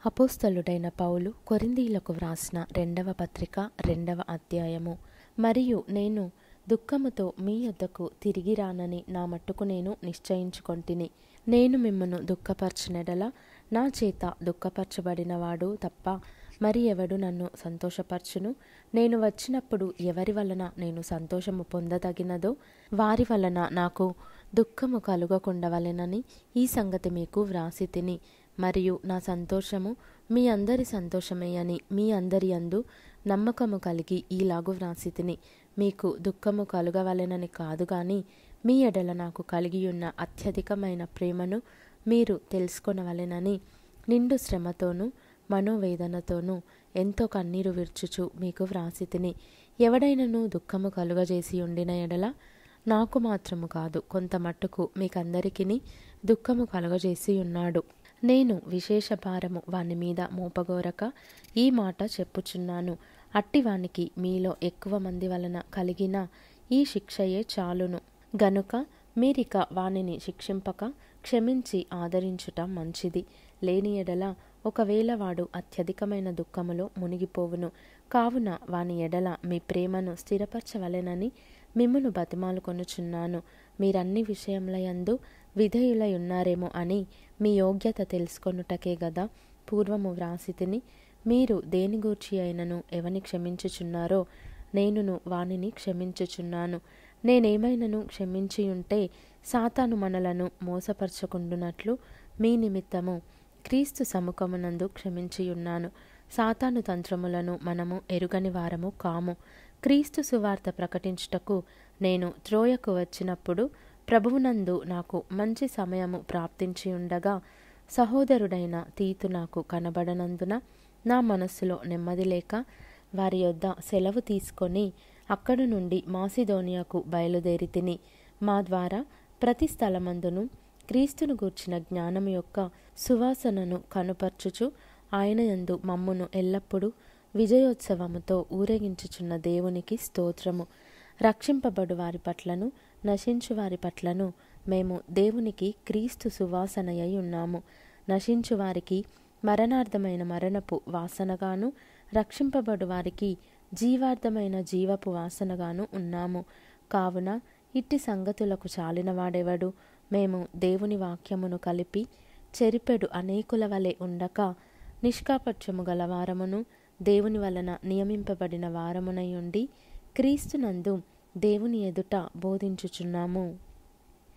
అపోస్తలుడైన పౌలు కొరింథీయులకు వ్రాసిన 2వ పత్రిక 2వ అధ్యాయము. మరియు నేను దుఃఖముతో మీ యొద్దకు తిరిగి రానని నా మట్టుకు నేను నిశ్చయించుకొంటిని. నేను మిమ్మును దుఃఖపరచినెడల నా చేత దుఃఖపరచబడినవాడు తప్ప మరి ఎవడు నన్ను సంతోషపరచును? నేను వచ్చినప్పుడు ఎవరి వలన నేను సంతోషము పొందదగినదో వారి వలన నాకు దుఃఖము కలుగకుండవలెనని ఈ సంగతి మీకు వ్రాసి తిని. మరియు నా సంతోషము మీ అందరి సంతోషమే అని మీ అందరి యందు నమ్మకము కలిగి ఈలాగు వ్రాసి తిని. మీకు దుఃఖము కలుగవలెనని కాదు గాని మీ ఎడల నాకు కలిగియున్న అత్యధికమైన ప్రేమను మీరు తెలుసుకొనవలెనని నిండు శ్రమతోనూ మనోవేదనతోనూ ఎంతో కన్నీరు విర్చుచు మీకు వ్రాసి తిని. ఎవడైనను దుఃఖము కలుగజేసి ఉండిన ఎడల నాకు మాత్రము కాదు, కొంత మట్టుకు మీకందరికిని దుఃఖము కలుగజేసి ఉన్నాడు. నేను విశేష భారము వాని మీద మోపగోరక ఈ మాట చెప్పుచున్నాను. అట్టివానికి మీలో ఎక్కువ మంది వలన కలిగిన ఈ శిక్షయే చాలును. గనుక మీరిక వానిని శిక్షింపక క్షమించి ఆదరించుట మంచిది. లేని ఎడల ఒకవేళ వాడు అత్యధికమైన దుఃఖములో మునిగిపోవును. కావున వాని ఎడల మీ ప్రేమను స్థిరపరచవలెనని మిమ్మును బతిమాలుకొనుచున్నాను. మీరన్ని విషయములయందు విధేయులై ఉన్నారేమో అని మీ యోగ్యత తెలుసుకొనుటకే గదా పూర్వము వ్రాసి తిని. మీరు దేని గూర్చి అయినను ఎవని క్షమించుచున్నారో నేనును వానిని క్షమించుచున్నాను. నేనేమైనను క్షమించియుంటే సాతాను మనలను మోసపరచకుండునట్లు మీ నిమిత్తము క్రీస్తు సముఖమునందు క్షమించియున్నాను. సాతాను తంత్రములను మనము ఎరుగని వారము కాము. క్రీస్తు సువార్త ప్రకటించుటకు నేను త్రోయకు వచ్చినప్పుడు ప్రభువునందు నాకు మంచి సమయము ప్రాప్తించి ఉండగా సహోదరుడైన తీతు నాకు కనబడనందున నా మనస్సులో నెమ్మది లేక వారి యొద్ద సెలవు తీసుకొని అక్కడి నుండి మాసిదోనియాకు బయలుదేరి తిని. మా ద్వారా ప్రతి స్థలమందును క్రీస్తును గూర్చిన జ్ఞానం యొక్క సువాసనను కనుపర్చుచు ఆయన యందు మమ్మును ఎల్లప్పుడూ విజయోత్సవముతో ఊరేగించుచున్న దేవునికి స్తోత్రము. రక్షింపబడు వారి పట్లను నశించు వారి పట్లను మేము దేవునికి క్రీస్తు సువాసనయై ఉన్నాము. నశించు వారికి మరణార్థమైన మరణపు వాసనగాను, రక్షింపబడు వారికి జీవార్థమైన జీవపు వాసనగాను ఉన్నాము. కావున ఇట్టి సంగతులకు చాలినవాడెవడు? మేము దేవుని వాక్యమును కలిపి చెరిపెడు అనేకుల వలె ఉండక నిష్కాపట్యము గలవారమును దేవుని వలన నియమింపబడిన వారమునై ఉండి క్రీస్తునందు దేవుని ఎదుట బోధించుచున్నాము.